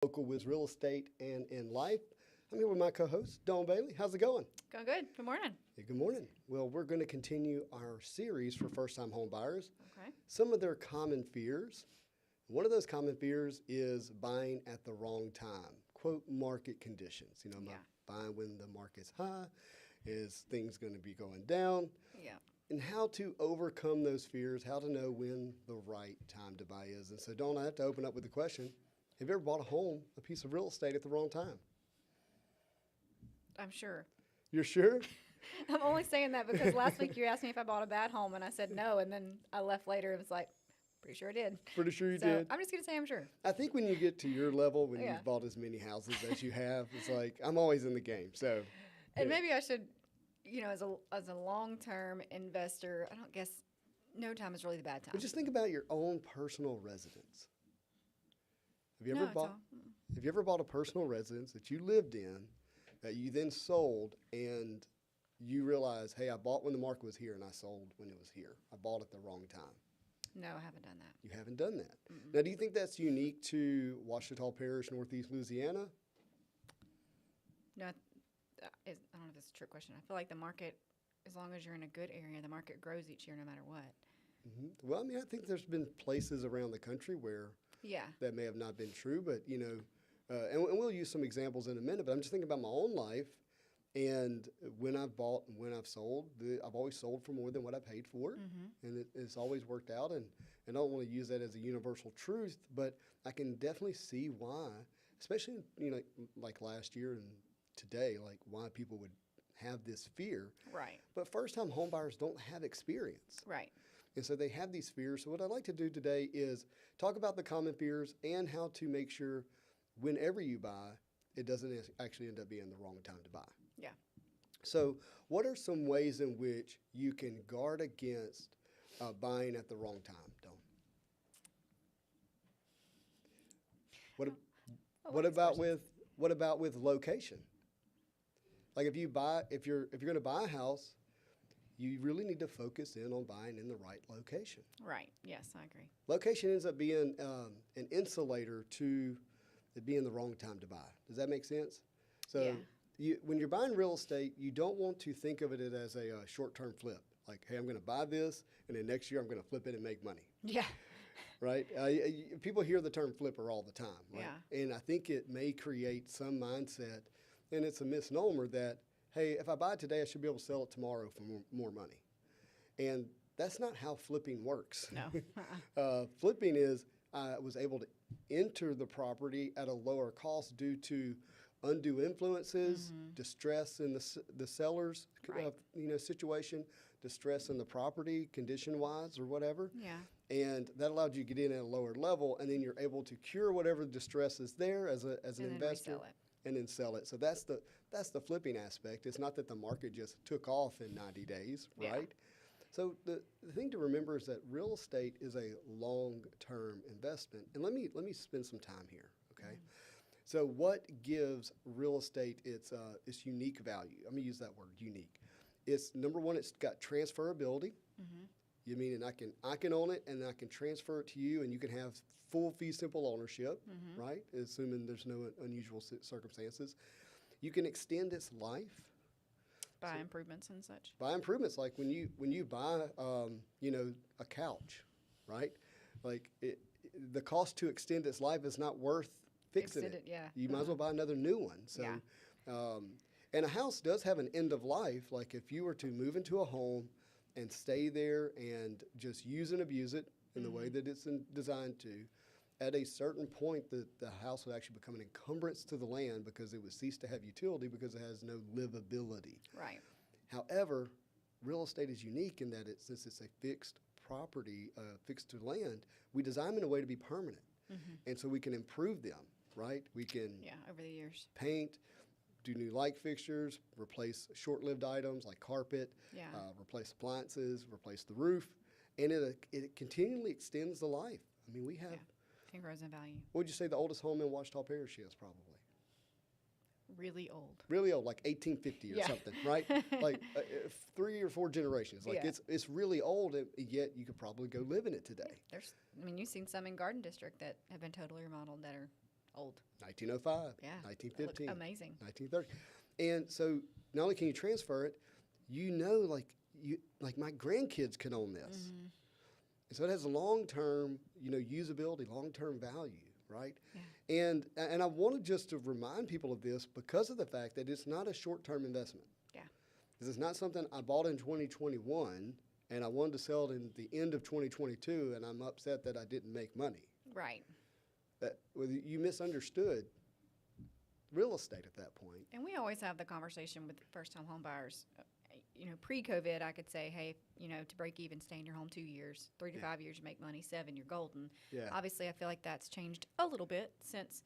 Local with real estate and in life. I'm here with my co-host, Dawn Bailey. How's it going? Going good. Good morning. Hey, good morning. Well, we're going to continue our series for first-time home buyers. Okay. Some of their common fears. One of those common fears is buying at the wrong time. Quote, market conditions. Am I Yeah. buying when the market's high? Is things going to be going down? Yeah. And how to overcome those fears, how to know when the right time to buy is. And so, Dawn, I have to open up with the question, have you ever bought a home, a piece of real estate at the wrong time? I'm sure. You're sure? I'm only saying that because last week you asked me if I bought a bad home and I said no, and then I left later and was like, pretty sure I did. Pretty sure you So did. I'm just going to say I'm sure. I think when you get to your level, when Yeah. you've bought as many houses as you have, it's like, I'm always in the game. So, And yeah. maybe I should, as a long-term investor, I don't guess no time is really the bad time. But just think about your own personal residence. Have you No, ever it's bought? all- Have you ever bought a personal residence that you lived in, that you then sold, and you realize, hey, I bought when the market was here, and I sold when it was here. I bought at the wrong time. No, I haven't done that. You haven't done that. Now, do you think that's unique to Ouachita Parish, Northeast Louisiana? No, I don't know if it's a trick question. I feel like the market, as long as you're in a good area, the market grows each year no matter what. Well, I mean, I think there's been places around the country where Yeah. that may have not been true, but and we'll use some examples in a minute. But I'm just thinking about my own life, and when I've bought and when I've sold, I've always sold for more than what I paid for it, and it's always worked out. And I don't want to use that as a universal truth, but I can definitely see why, especially like last year and today, like why people would have this fear. Right. But first-time homebuyers don't have experience. Right. And so they have these fears. So what I'd like to do today is talk about the common fears and how to make sure whenever you buy, it doesn't actually end up being the wrong time to buy. Yeah. So what are some ways in which you can guard against buying at the wrong time, Dawn? What about with location? Like if you're going to buy a house, you really need to focus in on buying in the right location. Right. Yes, I agree. Location ends up being an insulator to it being the wrong time to buy. Does that make sense? So when you're buying real estate, you don't want to think of it as a short-term flip. Like, hey, I'm going to buy this, and then next year I'm going to flip it and make money. Yeah. Right? People hear the term flipper all the time. Right? Yeah. And I think it may create some mindset, and it's a misnomer that, hey, if I buy it today, I should be able to sell it tomorrow for more money. And that's not how flipping works. No. Flipping is I was able to enter the property at a lower cost due to undue influences, distress in the seller's Right. situation, distress in the property condition-wise or whatever. Yeah. And that allowed you to get in at a lower level, and then you're able to cure whatever distress is there as an And then investor. resell it. And then sell it. So that's the flipping aspect. It's not that the market just took off in 90 days, Yeah. right? So the thing to remember is that real estate is a long-term investment. And let me spend some time here, okay? So what gives real estate its unique value? I'm gonna use that word, unique. It's number one, it's got transferability. You mean, and I can own it, and I can transfer it to you, and you can have full fee simple ownership, right? Assuming there's no unusual circumstances. You can extend its life Buy improvements and such. by improvements, like when you buy a couch, right? Like the cost to extend its life is not worth fixing Extend it. it, yeah. You might as well buy another new one. So, Yeah. And a house does have an end of life. Like if you were to move into a home and stay there and just use and abuse it in the way that it's designed to, at a certain point, the house would actually become an encumbrance to the land because it would cease to have utility because it has no livability. Right. However, real estate is unique in that since it's a fixed property, fixed to land, we design them in a way to be permanent. And so we can improve them, right? We can Yeah, over the years. paint, do new light fixtures, replace short-lived items like carpet, Yeah. replace appliances, replace the roof, and it continually extends the life. I mean, we have, Yeah. It grows in value. what would you say the oldest home in Ouachita Parish is probably? Really old. Really old, like 1850 or Yeah. something, right? Like 3 or 4 generations. Like Yeah. it's really old, and yet you could probably go live in it today. You've seen some in Garden District that have been totally remodeled that are Old. 1905, Yeah. It 1915, looks amazing. 1930. And so not only can you transfer it, like my grandkids can own this. Mhm. And so it has long-term, usability, long-term value, right? Yeah. And I wanted just to remind people of this because of the fact that it's not a short-term investment. Yeah. This is not something I bought in 2021 and I wanted to sell it in the end of 2022 and I'm upset that I didn't make money. Right. You misunderstood real estate at that point. And we always have the conversation with first-time home buyers. Pre-COVID, I could say, hey, to break even, stay in your home 2 years, 3 to 5 years, you make money, 7, you're golden. Yeah. Obviously, I feel like that's changed a little bit since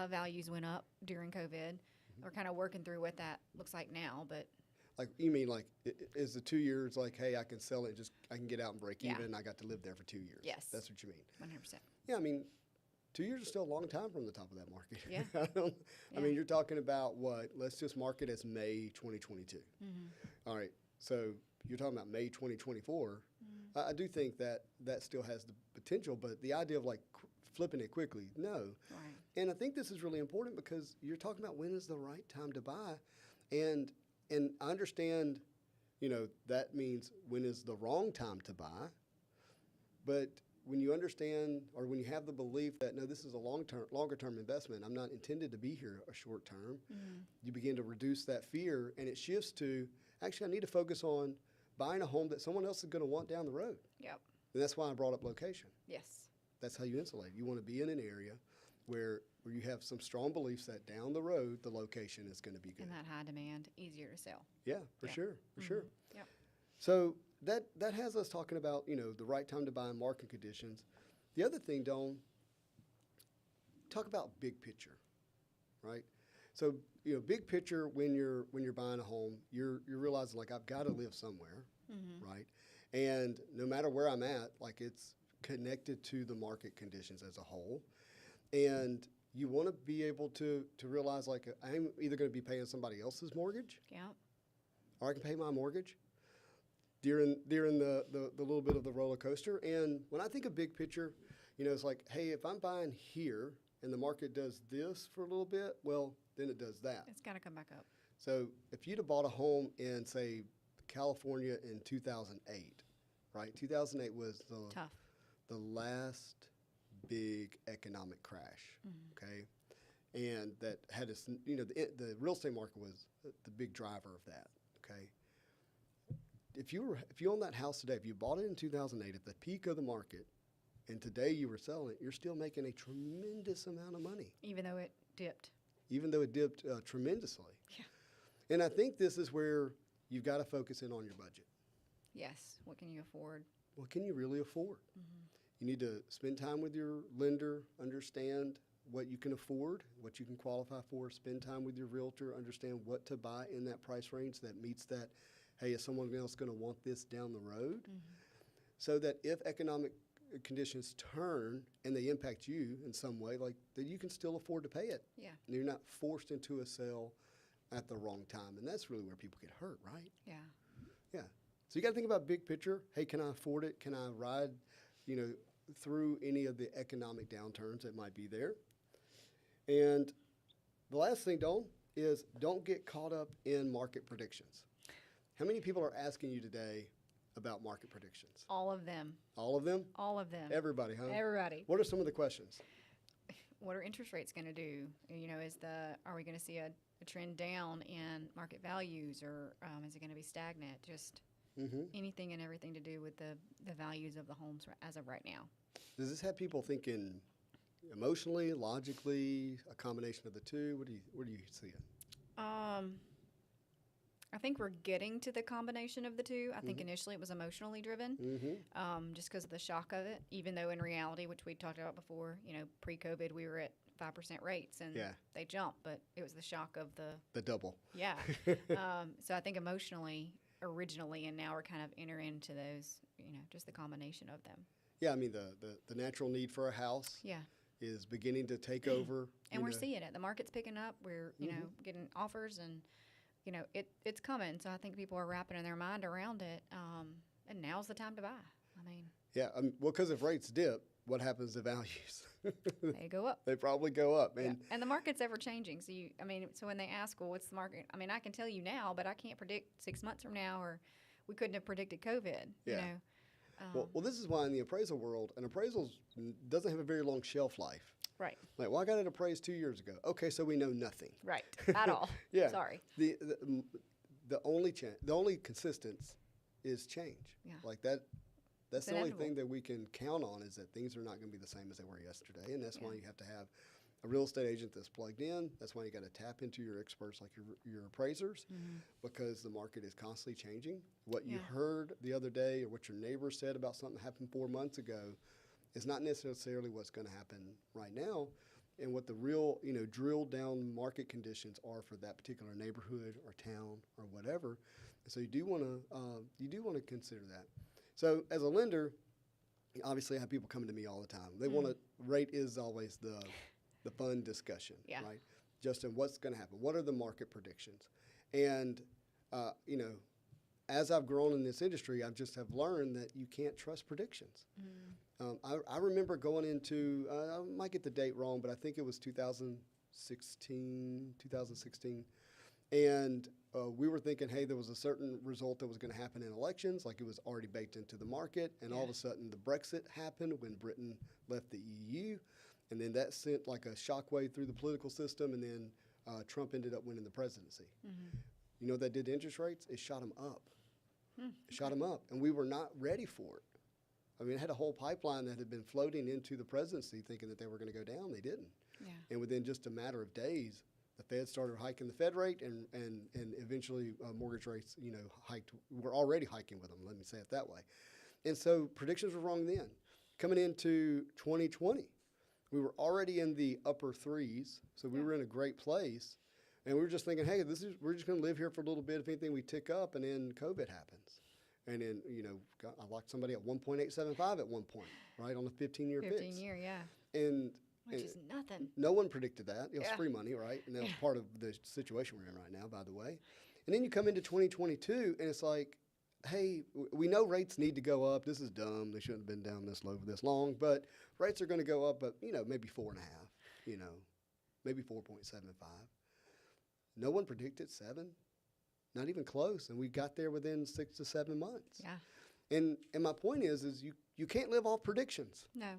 values went up during COVID. We're kind of working through what that looks like now, but Like, you mean like, is the 2 years like, hey, I can sell it, I can get out and break Yeah. even, and I got to live there for 2 years? Yes. That's what you mean. 100%. Yeah, I mean, 2 years is still a long time from the top of that market. Yeah. I mean, you're talking about what? Let's just mark it as May 2022. Mm-hmm. All right. So you're talking about May 2024. Mm-hmm. I do think that still has the potential, but the idea of like flipping it quickly, no. Right. And I think this is really important because you're talking about when is the right time to buy, and I understand, that means when is the wrong time to buy, but when you understand or when you have the belief that, no, this is a longer term investment, I'm not intended to be here a short term, you begin to reduce that fear and it shifts to, actually, I need to focus on buying a home that someone else is going to want down the road. Yep. And that's why I brought up location. Yes. That's how you insulate. You want to be in an area where you have some strong beliefs that down the road, the location is going to be good. And that high demand, easier to sell. Yeah, for Yeah. sure, for sure. Yep. So that has us talking about, the right time to buy and market conditions. The other thing, Dawn, talk about big picture, right? So, big picture when you're buying a home, you're realizing like I've got to live somewhere, right? And no matter where I'm at, like it's connected to the market conditions as a whole. And you want to be able to realize like I'm either going to be paying somebody else's mortgage, Yep. or I can pay my mortgage during the little bit of the roller coaster. And when I think of big picture, it's like, hey, if I'm buying here and the market does this for a little bit, well, then it does that. It's got to come back up. So if you'd have bought a home in, say, California in 2008, right? 2008 was Tough. the last big economic crash, okay? And that had us, the real estate market was the big driver of that, okay? If you own that house today, if you bought it in 2008 at the peak of the market, and today you were selling it, you're still making a tremendous amount of money. Even though it dipped. Even though it dipped tremendously. Yeah. And I think this is where you've got to focus in on your budget. Yes. What can you afford? What can you really afford? You need to spend time with your lender, understand what you can afford, what you can qualify for, spend time with your realtor, understand what to buy in that price range that meets that, hey, is someone else going to want this down the road? So that if economic conditions turn and they impact you in some way, like that you can still afford to pay it. Yeah. And you're not forced into a sale at the wrong time. And that's really where people get hurt, right? Yeah. Yeah. So you got to think about big picture. Hey, can I afford it? Can I ride, through any of the economic downturns that might be there? And the last thing, Dawn, is don't get caught up in market predictions. How many people are asking you today about market predictions? All of them. All of them? All of them. Everybody, huh? Everybody. What are some of the questions? What are interest rates going to do? Are we going to see a trend down in market values, or is it going to be stagnant? Just anything and everything to do with the values of the homes as of right now. Does this have people thinking emotionally, logically, a combination of the two? What do you see it? I think we're getting to the combination of the two. I think initially it was emotionally driven, just because of the shock of it, even though in reality, which we talked about before, pre-COVID, we were at 5% rates and they jumped, but it was the shock of the double. Yeah. So I think emotionally originally, and now we're kind of entering into those, just the combination of them. Yeah, I mean, the natural need for a house is beginning to take over. And we're seeing it. The market's picking up. We're, getting offers, and, it's coming. So I think people are wrapping their mind around it, and now's the time to buy. I mean, Yeah, well, because if rates dip, what happens to values? they go up. They probably go up. And And the market's ever changing. So so when they ask, well, what's the market? I mean, I can tell you now, but I can't predict 6 months from now, or we couldn't have predicted COVID. You Yeah. know. well, this is why in the appraisal world, an appraisal doesn't have a very long shelf life. Right. Like, well, I got it appraised 2 years ago. Okay, so we know nothing. Right. At all. Yeah. Sorry. The only consistence is change. Yeah. Like that. That's It's the only inevitable. thing that we can count on, is that things are not going to be the same as they were yesterday, and that's why you have to have a real estate agent that's plugged in. That's why you got to tap into your experts like your appraisers, because the market is constantly changing. What you heard the other day or what your neighbor said about something that happened 4 months ago is not necessarily what's going to happen right now, and what the real, drilled down market conditions are for that particular neighborhood or town or whatever. And so you do want to consider that. So as a lender, obviously I have people coming to me all the time. They want to, rate is always the fun discussion, right? Justin, what's going to happen? What are the market predictions? And, as I've grown in this industry, I just have learned that you can't trust predictions. I remember going into, I might get the date wrong, but I think it was 2016, and we were thinking, hey, there was a certain result that was going to happen in elections, like it was already baked into the market, and all of a sudden the Brexit happened when Britain left the EU, and then that sent like a shockwave through the political system, and then Trump ended up winning the presidency. You know what that did to interest rates? It shot them up. It shot them up, and we were not ready for it. I mean, it had a whole pipeline that had been floating into the presidency thinking that they were going to go down. They didn't. Yeah. And within just a matter of days, the Fed started hiking the Fed rate, and eventually mortgage rates, hiked. We're already hiking with them, let me say it that way. And so predictions were wrong then. Coming into 2020, we were already in the upper threes, so we were in a great place. And we were just thinking, hey, we're just going to live here for a little bit. If anything, we tick up, and then COVID happens. And then, I locked somebody at 1.875 at one point, right, on a 15-year fix. 15-year, yeah. Which is nothing. No one predicted that. It was free money, right? And that was part of the situation we're in right now, by the way. And then you come into 2022, and it's like, hey, we know rates need to go up. This is dumb. They shouldn't have been down this low for this long. But rates are going to go up, but, maybe 4.5, maybe 4.75. No one predicted 7. Not even close, and we got there within 6 to 7 months. Yeah. And my point is you can't live off predictions. No.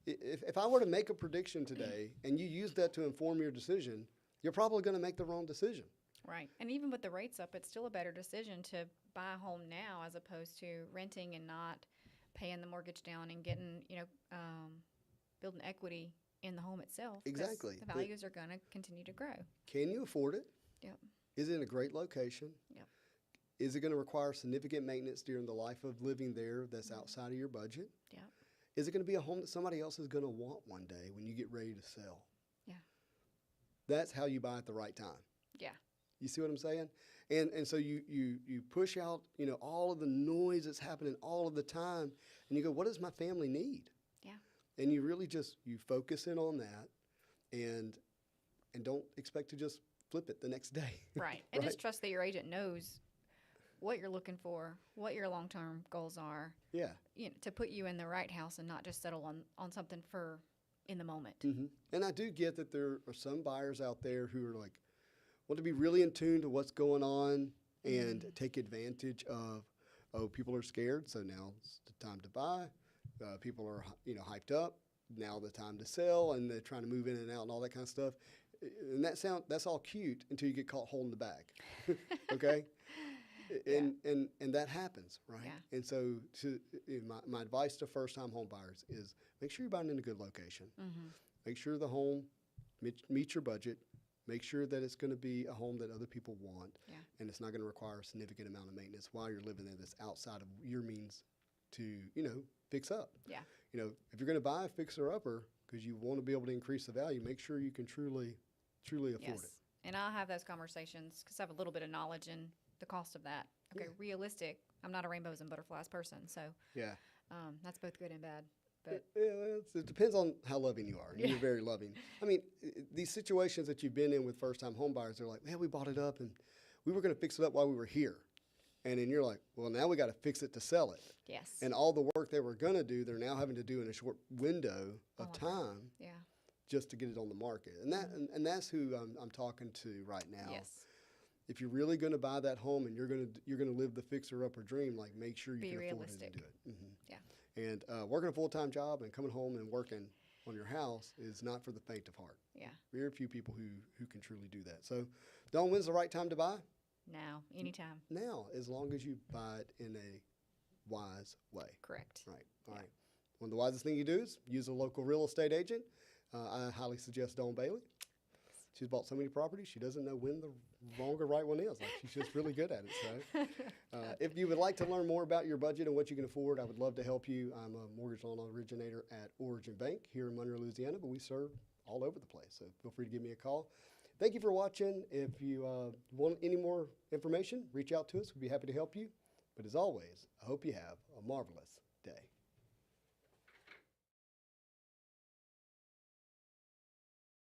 If I were to make a prediction today and you use that to inform your decision, you're probably going to make the wrong decision. Right. And even with the rates up, it's still a better decision to buy a home now as opposed to renting and not paying the mortgage down and getting, building equity in the home itself. 'Cause Exactly. the values are going to continue to grow. Can you afford it? Yep. Is it in a great location? Yep. Is it going to require significant maintenance during the life of living there that's outside of your budget? Yep. Is it going to be a home that somebody else is going to want one day when you get ready to sell? Yeah. That's how you buy at the right time. Yeah. You see what I'm saying? And so you push out, all of the noise that's happening all of the time, and you go, what does my family need? Yeah. And you really you focus in on that, and don't expect to just flip it the next day. Right. And just trust that your agent knows what you're looking for, what your long-term goals are. Yeah. To put you in the right house and not just settle on something for in the moment. Mm-hmm. And I do get that there are some buyers out there who are like, want to be really in tune to what's going on and take advantage of, people are scared, so now's the time to buy. People are, hyped up. Now the time to sell, and they're trying to move in and out and all that kind of stuff. And that's all cute until you get caught holding the bag. Okay? And that happens, right? Yeah. And so my advice to first-time home buyers is make sure you're buying in a good location. Mm-hmm. Make sure the home meets your budget. Make sure that it's going to be a home that other people want, and it's not going to require a significant amount of maintenance while you're living there that's outside of your means to, fix up. Yeah. If you're going to buy a fixer-upper because you want to be able to increase the value, make sure you can truly afford it. And I'll have those conversations because I have a little bit of knowledge in the cost of that. Okay, realistic. I'm not a rainbows and butterflies person, so that's both good and bad. But it depends on how loving you are. You're very loving. I mean, these situations that you've been in with first-time home buyers, they're like, man, we bought it up and we were going to fix it up while we were here. And then you're like, well, now we got to fix it to sell it. Yes. And all the work they were going to do, they're now having to do in a short window of time Yeah. just to get it on the market. And and that's who I'm talking to right now. Yes. If you're really going to buy that home and you're going to live the fixer-upper dream, like make sure you Be can realistic. afford it and do it. Yeah. And working a full-time job and coming home and working on your house is not for the faint of heart. Yeah. Very few people who can truly do that. So, Dawn, when's the right time to buy? Now, anytime. Now, as long as you buy it in a wise way. Correct. Right. All right. One of the wisest thing you do is use a local real estate agent. I highly suggest Dawn Bailey. She's bought so many properties, she doesn't know when the wrong or right one is. Like, she's just really good at it. So, if you would like to learn more about your budget and what you can afford, I would love to help you. I'm a mortgage loan originator at Origin Bank here in Monroe, Louisiana, but we serve all over the place. So feel free to give me a call. Thank you for watching. If you want any more information, reach out to us. We'd be happy to help you. But as always, I hope you have a marvelous